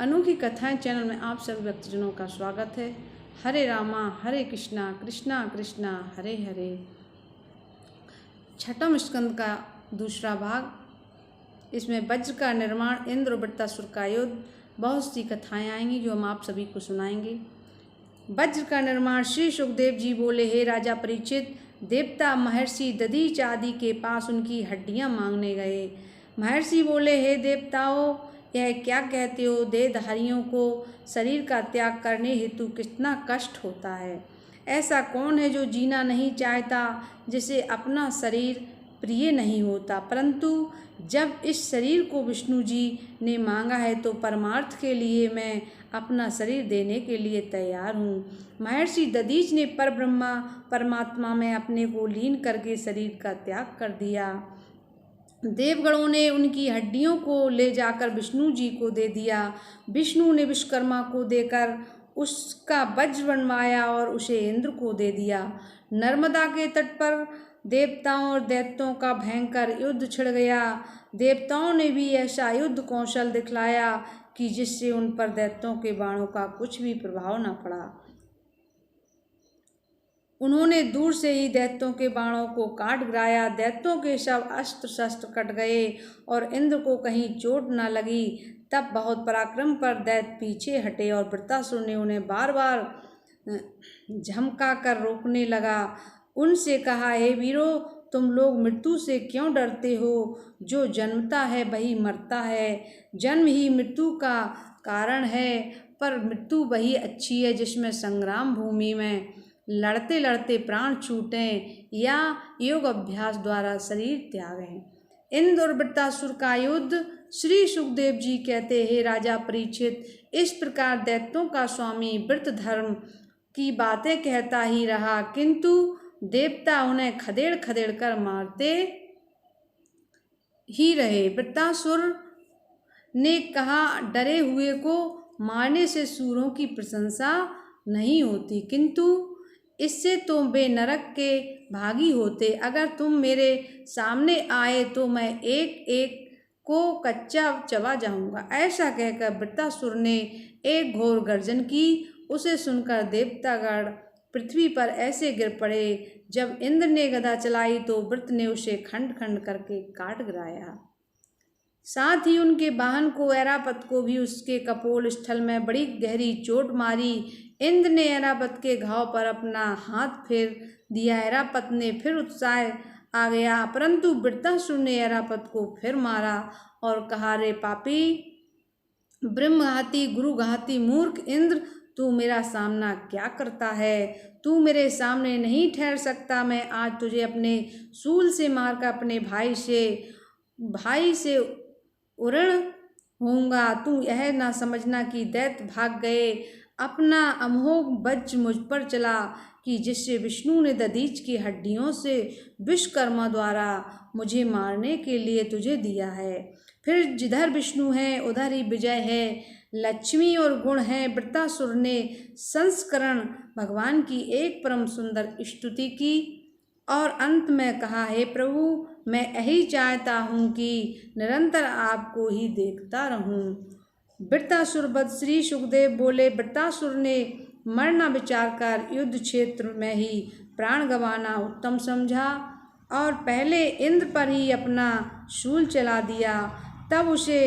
अनोखी कथाएं चैनल में आप सभी भक्तजनों का स्वागत है। हरे रामा हरे कृष्णा कृष्णा कृष्णा हरे हरे। छठम स्कंद का दूसरा भाग। इसमें वज्र का निर्माण, इंद्र और वृत्तासुर का युद्ध, बहुत सी कथाएं आएंगी जो हम आप सभी को सुनाएंगे। वज्र का निर्माण। श्री सुखदेव जी बोले, हे राजा परीक्षित, देवता महर्षि दधीच आदि के पास उनकी हड्डियां मांगने गए। महर्षि बोले, हे देवताओं, यह क्या कहते हो? देहधारियों को शरीर का त्याग करने हेतु कितना कष्ट होता है। ऐसा कौन है जो जीना नहीं चाहता, जिसे अपना शरीर प्रिय नहीं होता। परंतु जब इस शरीर को विष्णु जी ने मांगा है तो परमार्थ के लिए मैं अपना शरीर देने के लिए तैयार हूँ। महर्षि दधीच ने परब्रह्मा परमात्मा में अपने को लीन करके शरीर का त्याग कर दिया। देवगणों ने उनकी हड्डियों को ले जाकर विष्णु जी को दे दिया। विष्णु ने विश्वकर्मा को देकर उसका वज्र बनवाया और उसे इंद्र को दे दिया। नर्मदा के तट पर देवताओं और दैत्यों का भयंकर युद्ध छिड़ गया। देवताओं ने भी ऐसा युद्ध कौशल दिखलाया कि जिससे उन पर दैत्यों के बाणों का कुछ भी प्रभाव न पड़ा। उन्होंने दूर से ही दैत्यों के बाणों को काट गिराया। दैत्यों के सब अस्त्र शस्त्र कट गए और इंद्र को कहीं चोट न लगी। तब बहुत पराक्रम पर दैत्य पीछे हटे और वृत्तासुर ने उन्हें बार बार झमका कर रोकने लगा। उनसे कहा, हे वीरों, तुम लोग मृत्यु से क्यों डरते हो? जो जन्मता है वही मरता है। जन्म ही मृत्यु का कारण है, पर मृत्यु वही अच्छी है जिसमें संग्राम भूमि में लड़ते लड़ते प्राण छूटें या योग अभ्यास द्वारा शरीर त्यागें। इंद्र और वृत्तासुर का युद्ध। श्री सुखदेव जी कहते, हे राजा परीक्षित, इस प्रकार दैत्यों का स्वामी वृत्त धर्म की बातें कहता ही रहा, किंतु देवता उन्हें खदेड़ खदेड़ कर मारते ही रहे। वृत्तासुर ने कहा, डरे हुए को मारने से सूरों की प्रशंसा नहीं होती, किंतु इससे तो वे नरक के भागी होते। अगर तुम मेरे सामने आए तो मैं एक एक को कच्चा चबा जाऊंगा। ऐसा कहकर वृत्तासुर ने एक घोर गर्जन की। उसे सुनकर देवतागण पृथ्वी पर ऐसे गिर पड़े। जब इंद्र ने गदा चलाई तो वृत्त ने उसे खंड खंड करके काट गिराया। साथ ही उनके वाहन को, ऐरावत को भी उसके कपोल स्थल में बड़ी गहरी चोट मारी। इंद्र ने ऐरावत के घाव पर अपना हाथ फेर दिया। ऐरावत ने फिर उत्साह आ गया, परंतु वृत्तासुर ने ऐरावत को फिर मारा और कहा, रे पापी, ब्रह्मघाती गुरुघाती मूर्ख इंद्र, तू मेरा सामना क्या करता है? तू मेरे सामने नहीं ठहर सकता। मैं आज तुझे अपने शूल से मारकर अपने भाई से उऋण होऊंगा। तू यह ना समझना कि दैत्य भाग गए। अपना अमोघ वज्र मुझ पर चला कि जिससे विष्णु ने दधीच की हड्डियों से विश्वकर्मा द्वारा मुझे मारने के लिए तुझे दिया है। फिर जिधर विष्णु है उधर ही विजय है, लक्ष्मी और गुण है। वृत्तासुर ने संस्करण भगवान की एक परम सुंदर स्तुति की और अंत में कहा, हे प्रभु, मैं यही चाहता हूँ कि निरंतर आपको ही देखता रहूँ। वृत्तासुर वध। श्री सुखदेव बोले, वृत्तासुर ने मरना विचार कर युद्ध क्षेत्र में ही प्राण गंवाना उत्तम समझा और पहले इंद्र पर ही अपना शूल चला दिया। तब उसे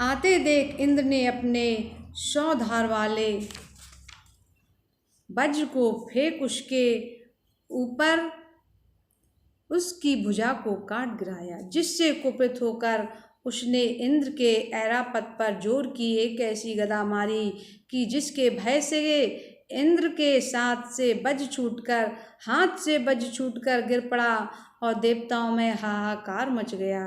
आते देख इंद्र ने अपने 100 धार वाले वज्र को फेंक उसके ऊपर उसकी भुजा को काट गिराया, जिससे कुपित होकर उसने इंद्र के ऐरावत पर जोर की एक ऐसी गदा मारी कि जिसके भय से इंद्र के हाथ से वज्र छूटकर गिर पड़ा और देवताओं में हाहाकार मच गया।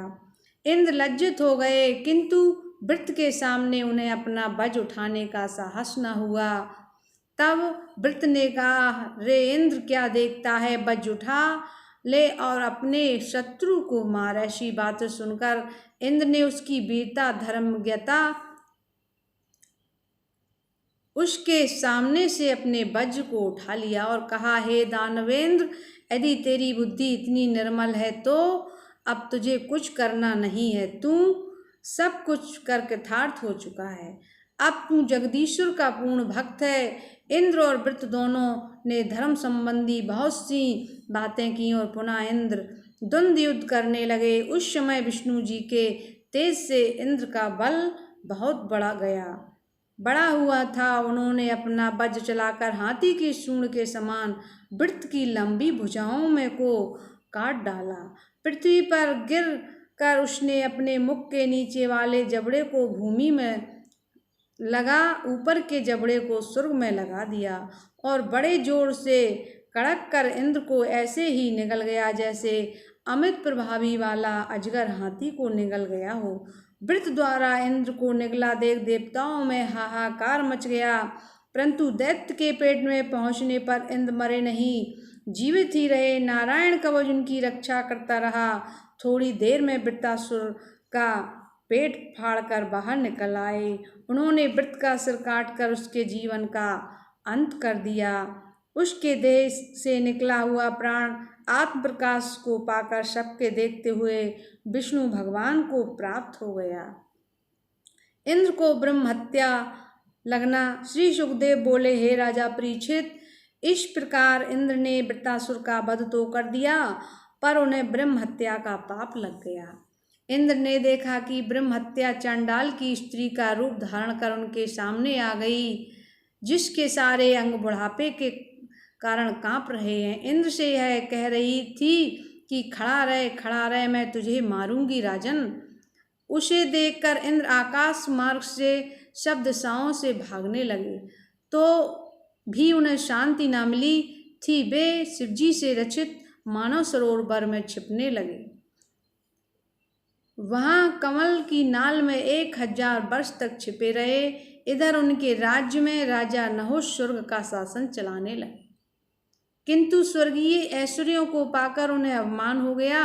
इंद्र लज्जित हो गए, किंतु वृत्त के सामने उन्हें अपना वज्र उठाने का साहस न हुआ। तब वृत्त ने कहा, रे इंद्र, क्या देखता है? वज्र उठा ले और अपने शत्रु को मार। ऐसी बातें सुनकर इंद्र ने उसकी वीरता धर्मज्ञता उसके सामने से अपने वज्र को उठा लिया और कहा, हे दानवेंद्र, यदि तेरी बुद्धि इतनी निर्मल है तो अब तुझे कुछ करना नहीं है। तू सब कुछ कर कृतार्थ हो चुका है। अब तू जगदीश्वर का पूर्ण भक्त है। इंद्र और वृत्त दोनों ने धर्म संबंधी बहुत सी बातें की और पुनः इंद्र द्वंद्व युद्ध करने लगे। उस समय विष्णु जी के तेज से इंद्र का बल बहुत बड़ा हुआ था। उन्होंने अपना वज्र चलाकर हाथी की सूंड के समान वृत्त की लंबी भुजाओं में को काट डाला। पृथ्वी पर गिर कर उसने अपने मुख के नीचे वाले जबड़े को भूमि में लगा, ऊपर के जबड़े को स्वर्ग में लगा दिया और बड़े जोर से कड़क कर इंद्र को ऐसे ही निगल गया जैसे अमित प्रभावी वाला अजगर हाथी को निगल गया हो। वृत्त द्वारा इंद्र को निगला देख देवताओं में हाहाकार मच गया, परंतु दैत्य के पेट में पहुंचने पर इंद्र मरे नहीं, जीवित ही रहे। नारायण कवच उनकी रक्षा करता रहा। थोड़ी देर में वृत्तासुर का पेट फाड़कर बाहर निकल आए। उन्होंने वृत्त का सिर काटकर उसके जीवन का अंत कर दिया। उसके देह से निकला हुआ प्राण आत्म प्रकाश को पाकर सबके देखते हुए विष्णु भगवान को प्राप्त हो गया। इंद्र को ब्रह्म हत्या लगना। श्री सुखदेव बोले, हे राजा परीक्षित, इस प्रकार इंद्र ने वृत्तासुर का वध तो कर दिया, पर उन्हें ब्रह्म हत्या का पाप लग गया। इंद्र ने देखा कि ब्रह्म हत्या चांडाल की स्त्री का रूप धारण कर उनके सामने आ गई, जिसके सारे अंग बुढ़ापे के कारण कांप रहे हैं। इंद्र से यह कह रही थी कि खड़ा रहे, मैं तुझे मारूंगी राजन। उसे देखकर इंद्र आकाश मार्ग से सब दिशाओं से भागने लगे, तो भी उन्हें शांति न मिली थी। वे शिवजी से रचित मानव सरोवर में छिपने लगे। वहां कमल की नाल में 1000 वर्ष तक छिपे रहे। इधर उनके राज्य में राजा नहुष स्वर्ग का शासन चलाने लगे, किंतु स्वर्गीय ऐश्वर्यों को पाकर उन्हें अवमान हो गया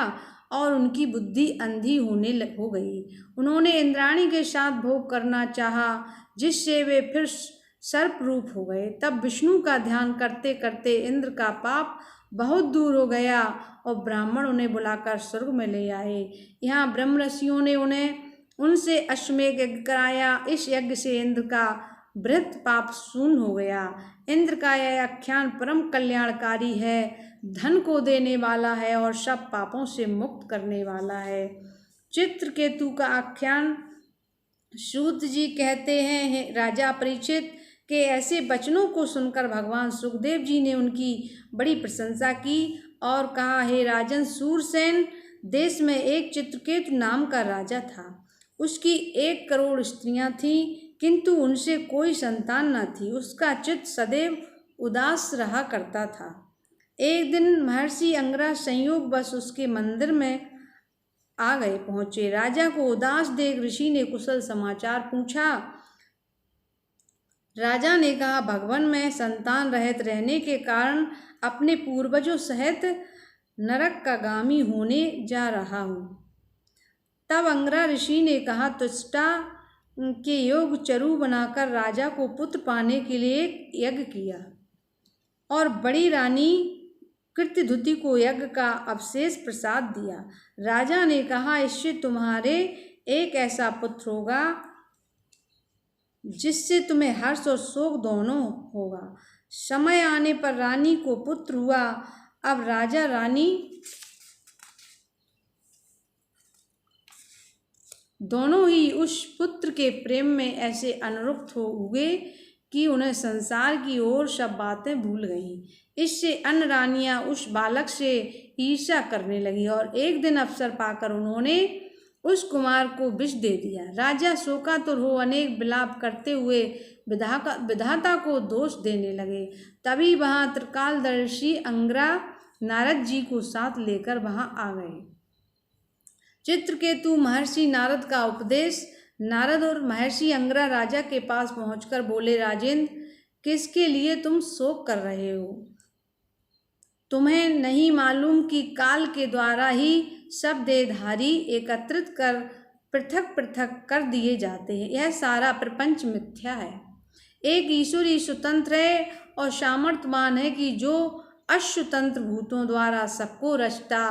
और उनकी बुद्धि अंधी हो गई। उन्होंने इंद्राणी के साथ भोग करना चाहा, जिससे वे फिर सर्प रूप हो गए। तब विष्णु का ध्यान करते करते इंद्र का पाप बहुत दूर हो गया और ब्राह्मण उन्हें बुलाकर स्वर्ग में ले आए। यहाँ ब्रह्म ऋषियों ने उनसे अश्वमेध यज्ञ कराया। इस यज्ञ से इंद्र का बृहत् पाप शून्य हो गया। इंद्र का यह आख्यान परम कल्याणकारी है, धन को देने वाला है और सब पापों से मुक्त करने वाला है। चित्रकेतु का आख्यान सूत जी कहते हैं, राजा परीक्षित के ऐसे वचनों को सुनकर भगवान सुखदेव जी ने उनकी बड़ी प्रशंसा की और कहा, हे राजन, सूरसेन देश में एक चित्रकेतु नाम का राजा था। उसकी 1 करोड़ स्त्रियां थीं, किंतु उनसे कोई संतान न थी। उसका चित्त सदैव उदास रहा करता था। एक दिन महर्षि अंगरा संयोगवश उसके मंदिर में आ गए पहुंचे। राजा को उदास देख ऋषि ने कुशल समाचार पूछा। राजा ने कहा, भगवन में संतान रहित रहने के कारण अपने पूर्वजों सहित नरक का गामी होने जा रहा हूँ। तब अंगरा ऋषि ने कहा, तुष्टा के योग चरु बनाकर राजा को पुत्र पाने के लिए यज्ञ किया और बड़ी रानी कृत्यधुति को यज्ञ का अवशेष प्रसाद दिया। राजा ने कहा, इससे तुम्हारे एक ऐसा पुत्र होगा जिससे तुम्हें हर्ष और शोक दोनों होगा। समय आने पर रानी को पुत्र हुआ। अब राजा रानी दोनों ही उस पुत्र के प्रेम में ऐसे अनुरक्त हो हुए कि उन्हें संसार की ओर सब बातें भूल गईं। इससे अन्य रानियां उस बालक से ईर्ष्या करने लगी और एक दिन अवसर पाकर उन्होंने उस कुमार को विष दे दिया। राजा शोकातुर हो अनेक विलाप करते हुए विधाता को दोष देने लगे। तभी वहां त्रिकालदर्शी अंगरा नारद जी को साथ लेकर वहां आ गए। चित्रकेतु महर्षि नारद का उपदेश। नारद और महर्षि अंगरा राजा के पास पहुंचकर बोले, राजेंद्र, किसके लिए तुम शोक कर रहे हो? तुम्हें नहीं मालूम कि काल के द्वारा ही सब देहधारी एकत्रित कर पृथक पृथक कर दिए जाते हैं। यह सारा प्रपंच मिथ्या है। एक ईश्वर ही स्वतंत्र है और सामर्थ्यवान है कि जो अस्वतंत्र भूतों द्वारा सबको रचता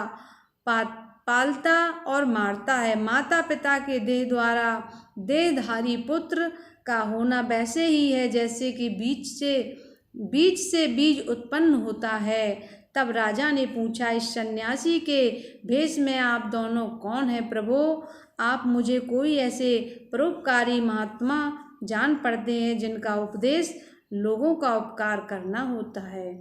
पालता और मारता है। माता पिता के देह द्वारा देहधारी पुत्र का होना वैसे ही है जैसे कि बीज से बीज उत्पन्न होता है। तब राजा ने पूछा, इस सन्यासी के भेष में आप दोनों कौन हैं प्रभु? आप मुझे कोई ऐसे परोपकारी महात्मा जान पड़ते हैं जिनका उपदेश लोगों का उपकार करना होता है।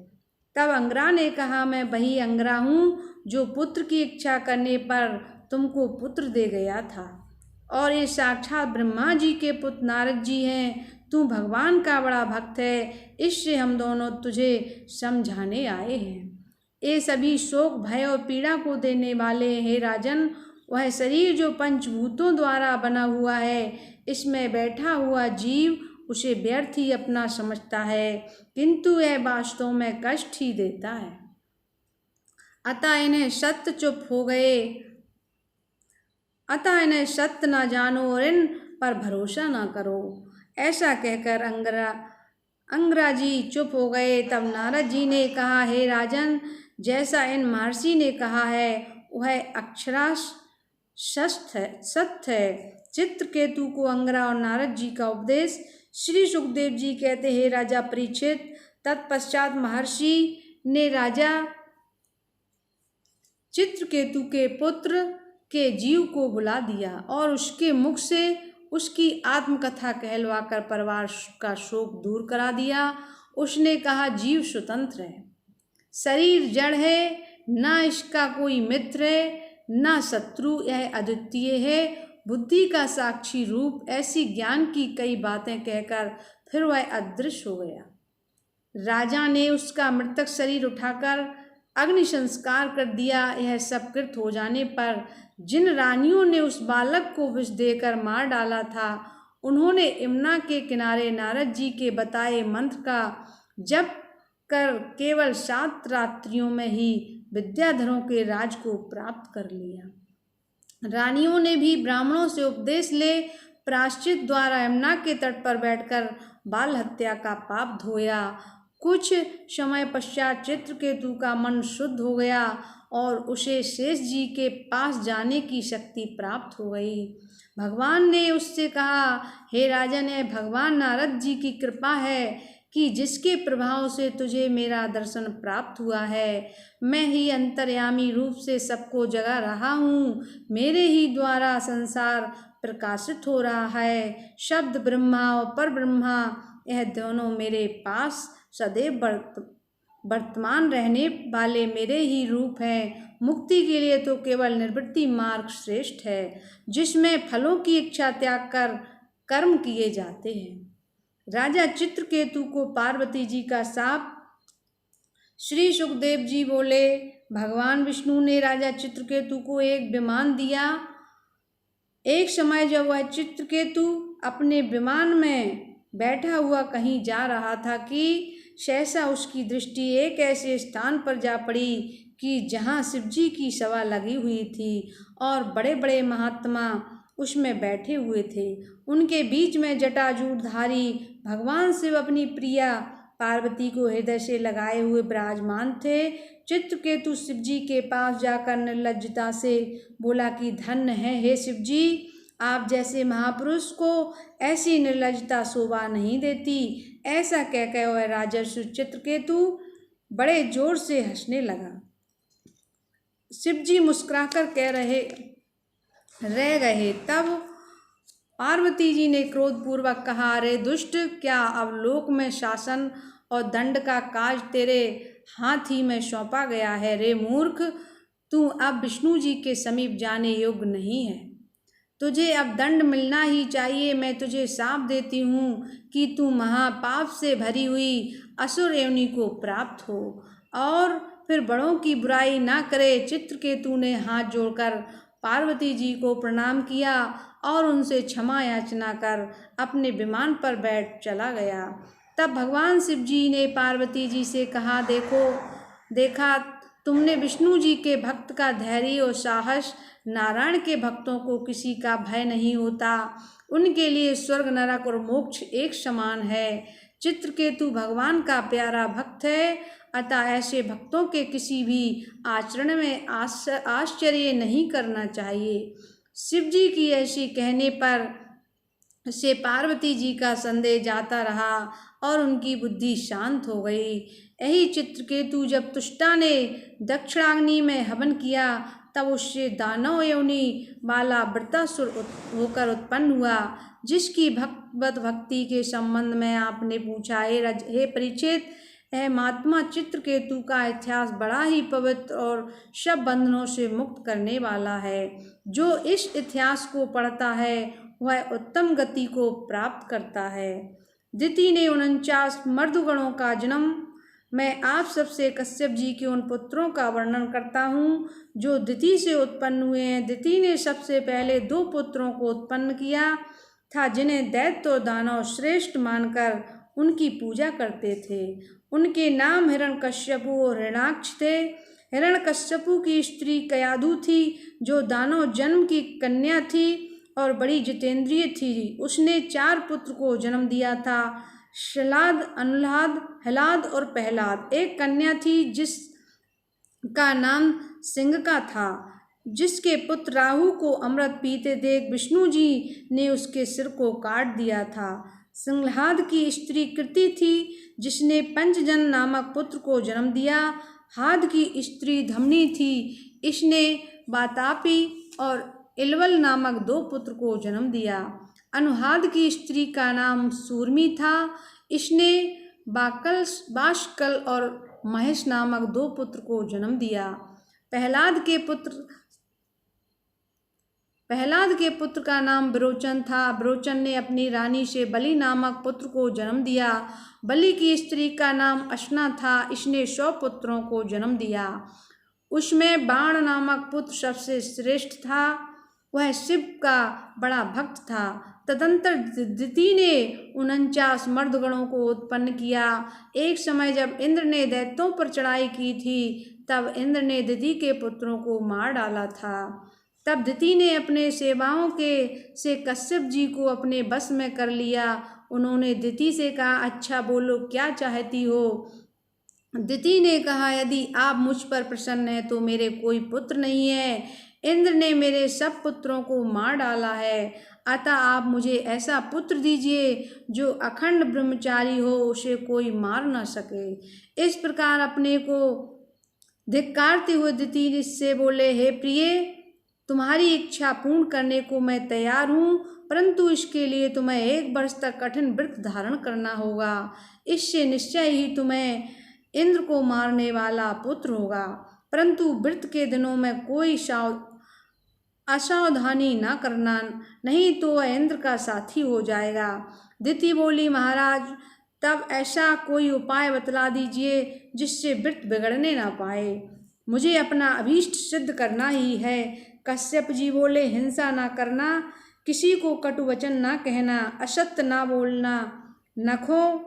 तब अंगरा ने कहा, मैं वही अंगरा हूँ जो पुत्र की इच्छा करने पर तुमको पुत्र दे गया था, और ये साक्षात ब्रह्मा जी के पुत्र नारद जी हैं। तू भगवान का बड़ा भक्त है, इससे हम दोनों तुझे समझाने आए हैं। ये सभी शोक भय और पीड़ा को देने वाले हे राजन, वह शरीर जो पंचभूतों द्वारा बना हुआ है, इसमें बैठा हुआ जीव उसे व्यर्थ ही अपना समझता है, किंतु यह वास्तव में कष्ट ही देता है। अतः इन्हें सत्य न जानो और इन पर भरोसा न करो। ऐसा कहकर अंगरा जी चुप हो गए। तब नारद जी ने कहा, हे राजन, जैसा इन महर्षि ने कहा है वह अक्षराश सत्य है। चित्रकेतु को अंगरा और नारद जी का उपदेश श्री सुखदेव जी कहते, हे राजा परीक्षित, तत्पश्चात महर्षि ने राजा चित्रकेतु के पुत्र के जीव को बुला दिया और उसके मुख से उसकी आत्मकथा कहलवाकर परिवार का शोक दूर करा दिया। उसने कहा, जीव स्वतंत्र है, शरीर जड़ है, न इसका कोई मित्र है न शत्रु, यह अद्वितीय है, बुद्धि का साक्षी रूप। ऐसी ज्ञान की कई बातें कहकर फिर वह अदृश्य हो गया। राजा ने उसका मृतक शरीर उठाकर अग्नि संस्कार कर दिया। यह सब कृत हो जाने पर जिन रानियों ने उस बालक को विष देकर मार डाला था, उन्होंने यमुना के किनारे नारद जी के बताए मंत्र का जप कर केवल 7 रात्रियों में ही विद्याधरों के राज को प्राप्त कर लिया। रानियों ने भी ब्राह्मणों से उपदेश ले प्रायश्चित द्वारा यमुना के तट पर बैठकर बाल हत्या का पाप धोया। कुछ समय पश्चात चित्रकेतु का मन शुद्ध हो गया और उसे शेष जी के पास जाने की शक्ति प्राप्त हो गई। भगवान ने उससे कहा, हे राजन, यह भगवान नारद जी की कृपा है कि जिसके प्रभाव से तुझे मेरा दर्शन प्राप्त हुआ है। मैं ही अंतर्यामी रूप से सबको जगा रहा हूँ, मेरे ही द्वारा संसार प्रकाशित हो रहा है। शब्द ब्रह्मा और पर ब्रह्मा, यह दोनों मेरे पास सदैव वर्तमान रहने वाले मेरे ही रूप हैं। मुक्ति के लिए तो केवल निवृत्ति मार्ग श्रेष्ठ है, जिसमें फलों की इच्छा त्याग कर कर्म किए जाते हैं। राजा चित्रकेतु को पार्वती जी का शाप। श्री सुखदेव जी बोले, भगवान विष्णु ने राजा चित्रकेतु को एक विमान दिया। एक समय जब वह चित्रकेतु अपने विमान में बैठा हुआ कहीं जा रहा था कि सहसा उसकी दृष्टि एक ऐसे स्थान पर जा पड़ी कि जहाँ शिवजी की सभा लगी हुई थी और बड़े बड़े महात्मा उसमें बैठे हुए थे। उनके बीच में जटाजूटधारी भगवान शिव अपनी प्रिया पार्वती को हृदय से लगाए हुए विराजमान थे। चित्रकेतु शिवजी के पास जाकर निर्लज्जता से बोला कि धन्य है हे शिवजी, आप जैसे महापुरुष को ऐसी निर्लज्जता शोभा नहीं देती। ऐसा कहकर वह राजर्षि चित्रकेतु बड़े जोर से हंसने लगा। शिवजी मुस्कुराकर रह गए। तब पार्वती जी ने क्रोधपूर्वक कहा, अरे दुष्ट, क्या अब लोक में शासन और दंड का काज तेरे हाथ ही में सौंपा गया है? रे मूर्ख, तू अब विष्णु जी के समीप जाने योग्य नहीं है, तुझे अब दंड मिलना ही चाहिए। मैं तुझे शाप देती हूँ कि तू महापाप से भरी हुई असुर योनि को प्राप्त हो और फिर बड़ों की बुराई ना करे। चित्रकेतु ने हाथ जोड़कर पार्वती जी को प्रणाम किया और उनसे क्षमा याचना कर अपने विमान पर बैठ चला गया। तब भगवान शिव जी ने पार्वती जी से कहा, देखा तुमने विष्णु जी के भक्त का धैर्य और साहस। नारायण के भक्तों को किसी का भय नहीं होता, उनके लिए स्वर्ग नरक और मोक्ष एक समान है। चित्रकेतु भगवान का प्यारा भक्त है अतः ऐसे भक्तों के किसी भी आचरण में आश्चर्य नहीं करना चाहिए। शिव जी की ऐसी कहने पर से पार्वती जी का संदेह जाता रहा और उनकी बुद्धि शांत हो गई। यही चित्रकेतु जब तुष्टा ने दक्षिणाग्नि में हवन किया तब उससे दानव योनि वाला वृत्तासुर होकर उत्पन्न हुआ, जिसकी भक्ति के संबंध में आपने पूछा। हे परीक्षित, यह महात्मा चित्रकेतु का इतिहास बड़ा ही पवित्र और सब बंधनों से मुक्त करने वाला है। जो इस इतिहास को पढ़ता है वह उत्तम गति को प्राप्त करता है। दिति ने 49 मर्दगणों का जन्म। मैं आप सबसे कश्यप जी के उन पुत्रों का वर्णन करता हूँ जो दिति से उत्पन्न हुए हैं। दिति ने सबसे पहले 2 पुत्रों को उत्पन्न किया था, जिन्हें दैत्य और दानव श्रेष्ठ मानकर उनकी पूजा करते थे। उनके नाम हिरण्यकश्यपु और हिरण्याक्ष थे। हिरण्यकश्यपु की स्त्री कयाधु थी, जो दानव जन्म की कन्या थी और बड़ी जितेंद्रिय थी। उसने 4 पुत्र को जन्म दिया था, शलाद, अनुलाद, हलाद और पहलाद। एक कन्या थी जिसका नाम सिंघका था। जिसके पुत्र राहु को अमृत पीते देख विष्णु जी ने उसके सिर को काट दिया था। सिंघलाद की स्त्री कृति थी, जिसने पंचजन नामक पुत्र को जन्म दिया। हाद की स्त्री धमनी थी, इसने वातापी और इलवल नामक 2 पुत्र को जन्म दिया। अनुहाद की स्त्री का नाम सूर्मी था, इसने बाष्कल और महेश नामक 2 पुत्र को जन्म दिया। प्रहलाद के पुत्र का नाम विरोचन था। विरोचन ने अपनी रानी से बलि नामक पुत्र को जन्म दिया। बलि की स्त्री का नाम अशना था, इसने 100 पुत्रों को जन्म दिया। उसमें बाण नामक पुत्र सबसे श्रेष्ठ था, वह शिव का बड़ा भक्त था। तदंतर दिति ने 49 मर्दगणों को उत्पन्न किया। एक समय जब इंद्र ने दैत्यों पर चढ़ाई की थी, तब इंद्र ने दिति के पुत्रों को मार डाला था। तब दिति ने अपने सेवाओं से कश्यप जी को अपने बस में कर लिया। उन्होंने दिति से कहा, अच्छा बोलो, क्या चाहती हो? दिति ने कहा, यदि आप मुझ पर प्रसन्न हैं तो मेरे कोई पुत्र नहीं है। इंद्र ने मेरे सब पुत्रों को मार डाला है, अतः आप मुझे ऐसा पुत्र दीजिए जो अखंड ब्रह्मचारी हो, उसे कोई मार न सके। इस प्रकार अपने को धिक्कारते हुए दिति से बोले, हे प्रिय, तुम्हारी इच्छा पूर्ण करने को मैं तैयार हूँ, परंतु इसके लिए तुम्हें 1 वर्ष तक कठिन व्रत धारण करना होगा। इससे निश्चय ही तुम्हें इंद्र को मारने वाला पुत्र होगा, परंतु व्रत के दिनों में कोई असावधानी न करना, नहीं तो वह इंद्र का साथी हो जाएगा। दिति बोली, महाराज, तब ऐसा कोई उपाय बतला दीजिए जिससे व्रत बिगड़ने ना पाए। मुझे अपना अभीष्ट सिद्ध करना ही है। कश्यप जी बोले, हिंसा ना करना, किसी को कटु वचन ना कहना, असत्य ना बोलना, नखों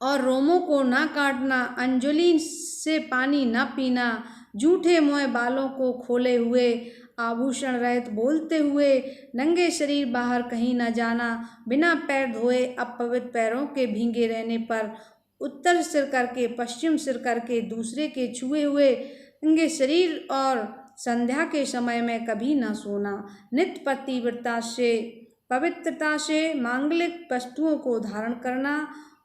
और रोमों को ना काटना, अंजलि से पानी ना पीना, झूठे मुँह बालों को खोले हुए, आभूषण रहित बोलते हुए, नंगे शरीर बाहर कहीं न जाना, बिना पैर धोए अपवित्र पैरों के भींगे रहने पर, उत्तर सिर करके पश्चिम सिर करके दूसरे के छुए हुए नंगे शरीर और संध्या के समय में कभी न सोना, नित्य पवित्रता से मांगलिक वस्तुओं को धारण करना,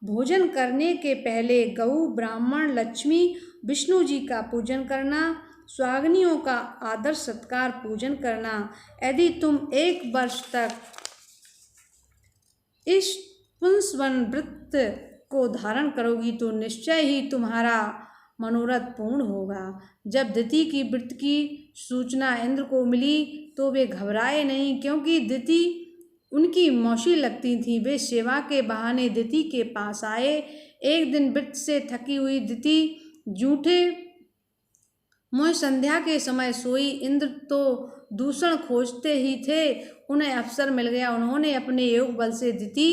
भोजन करने के पहले गऊ, ब्राह्मण, लक्ष्मी, विष्णु जी का पूजन करना, स्वाग्नियों का आदर सत्कार पूजन करना। यदि तुम 1 वर्ष तक इस पुंसवन व्रत को धारण करोगी तो निश्चय ही तुम्हारा मनोरथ पूर्ण होगा। जब दिति की व्रत की सूचना इंद्र को मिली तो वे घबराए नहीं, क्योंकि दिति उनकी मौसी लगती थी। वे सेवा के बहाने दिति के पास आए। एक दिन व्रत से थकी हुई दिति झूठे मुँह संध्या के समय सोई। इंद्र तो दूषण खोजते ही थे, उन्हें अवसर मिल गया। उन्होंने अपने योग बल से दिति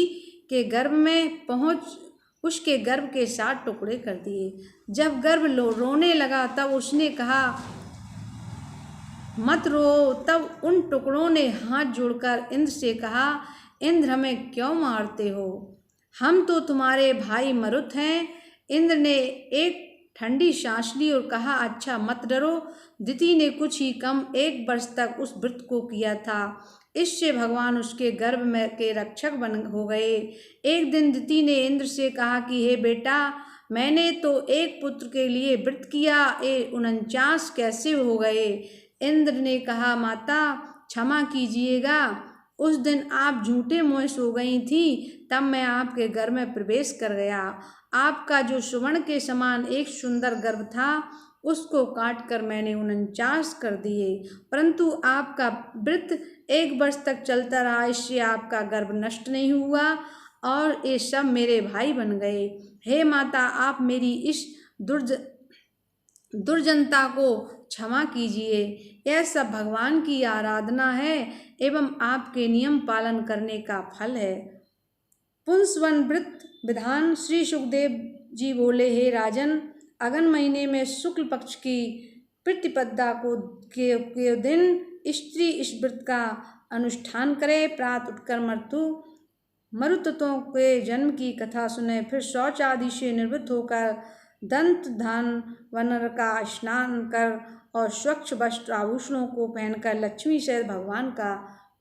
के गर्भ में पहुँच उसके गर्भ के 7 टुकड़े कर दिए। जब गर्भ रोने लगा तब उसने कहा, मत रो। तब उन टुकड़ों ने हाथ जोड़कर इंद्र से कहा, इंद्र, हमें क्यों मारते हो? हम तो तुम्हारे भाई मरुत हैं। इंद्र ने एक ठंडी सांस ली और कहा, अच्छा मत डरो। दिति ने कुछ ही कम 1 वर्ष तक उस व्रत को किया था। इससे भगवान उसके गर्भ में के रक्षक बन हो गए। एक दिन दिति ने इंद्र से कहा कि हे बेटा, मैंने तो एक पुत्र के लिए व्रत किया, ये 49 कैसे हो गए? इंद्र ने कहा, माता क्षमा कीजिएगा, उस दिन आप झूठे मुँह सो गई थी, तब मैं आपके घर में प्रवेश कर गया। आपका जो स्वर्ण के समान एक सुंदर गर्भ था, उसको काट कर मैंने 49 कर दिए, परंतु आपका व्रत 1 वर्ष तक चलता रहा, इससे आपका गर्भ नष्ट नहीं हुआ और ये सब मेरे भाई बन गए। हे माता, आप मेरी इस दुर्जनता को क्षमा कीजिए। यह सब भगवान की आराधना है एवं आपके नियम पालन करने का फल है। पुंसवन व्रत विधान। श्री सुखदेव जी बोले, हे राजन, अगन महीने में शुक्ल पक्ष की प्रतिपदा के दिन स्त्री इस व्रत का अनुष्ठान करे। प्रात उठकर मरुतों के जन्म की कथा सुने, फिर शौच आदि से निवृत्त होकर दंत धान वनर का स्नान कर और स्वच्छ वस्त्र आभूषणों को पहनकर लक्ष्मी सहित भगवान का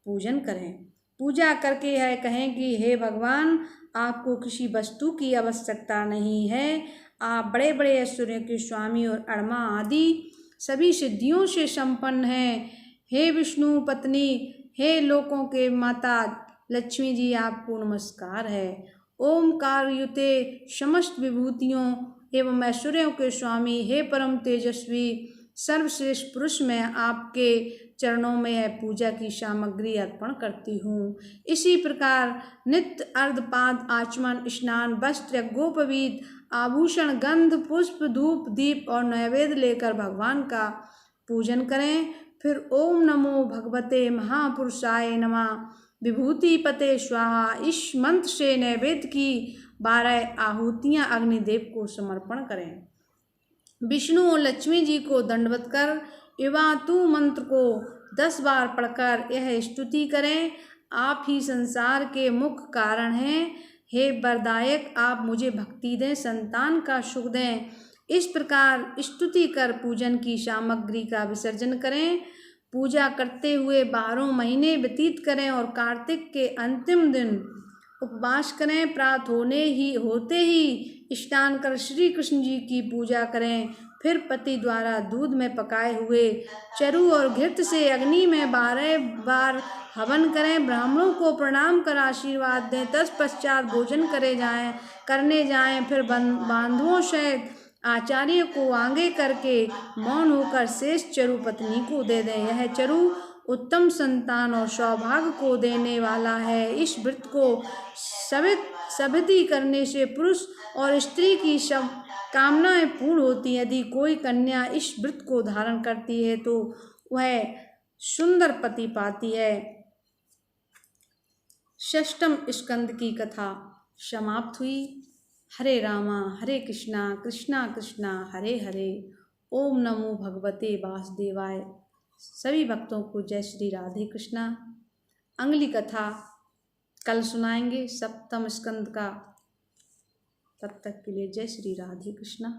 पूजन करें। पूजा करके यह कहें कि हे भगवान, आपको किसी वस्तु की आवश्यकता नहीं है, आप बड़े बड़े ऐश्वर्यों के स्वामी और अणमा आदि सभी सिद्धियों से संपन्न हैं। हे विष्णु पत्नी, हे लोकों के माता लक्ष्मी जी, आपको नमस्कार है। ओमकार युते समस्त विभूतियों एवं ऐश्वर्यों के स्वामी, हे परम तेजस्वी सर्वश्रेष्ठ पुरुष, मैं आपके चरणों में यह पूजा की सामग्री अर्पण करती हूँ। इसी प्रकार नित्य अर्धपाद आचमन, स्नान, वस्त्र, गोपवीत, आभूषण, गंध, पुष्प, धूप, दीप और नैवेद्य लेकर भगवान का पूजन करें। फिर ओम नमो भगवते महापुरुषाय नमः, विभूति पते स्वाहा, इस मंत्र से नैवेद्य की 12 आहुतियाँ अग्निदेव को समर्पण करें। विष्णु और लक्ष्मी जी को दंडवत कर इवातु मंत्र को 10 बार पढ़कर यह स्तुति करें, आप ही संसार के मुख्य कारण हैं। हे वरदायक, आप मुझे भक्ति दें, संतान का सुख दें। इस प्रकार स्तुति कर पूजन की सामग्री का विसर्जन करें। पूजा करते हुए 12 महीने व्यतीत करें और कार्तिक के अंतिम दिन उपवास करें। प्रात होते ही स्नान कर श्री कृष्ण जी की पूजा करें। फिर पति द्वारा दूध में पकाए हुए चरु और घृत से अग्नि में 12 बार हवन करें। ब्राह्मणों को प्रणाम कर आशीर्वाद दें। तत्पश्चात भोजन करने जाएं। फिर बांधुओं सहित आचार्य को आगे करके मौन होकर शेष चरु पत्नी को दे दें। यह चरु उत्तम संतान और सौभाग्य को देने वाला है। इस व्रत को सविधि करने से पुरुष और स्त्री की सब कामनाएं पूर्ण होती हैं। यदि कोई कन्या इस व्रत को धारण करती है तो वह सुंदर पति पाती है। 6ठम स्कंद की कथा समाप्त हुई। हरे रामा हरे कृष्णा कृष्णा कृष्णा हरे हरे। ओम नमो भगवते वासुदेवाय। सभी भक्तों को जय श्री राधे कृष्णा। अगली कथा कल सुनाएंगे 7म स्कंद का। तब तक के लिए जय श्री राधे कृष्णा।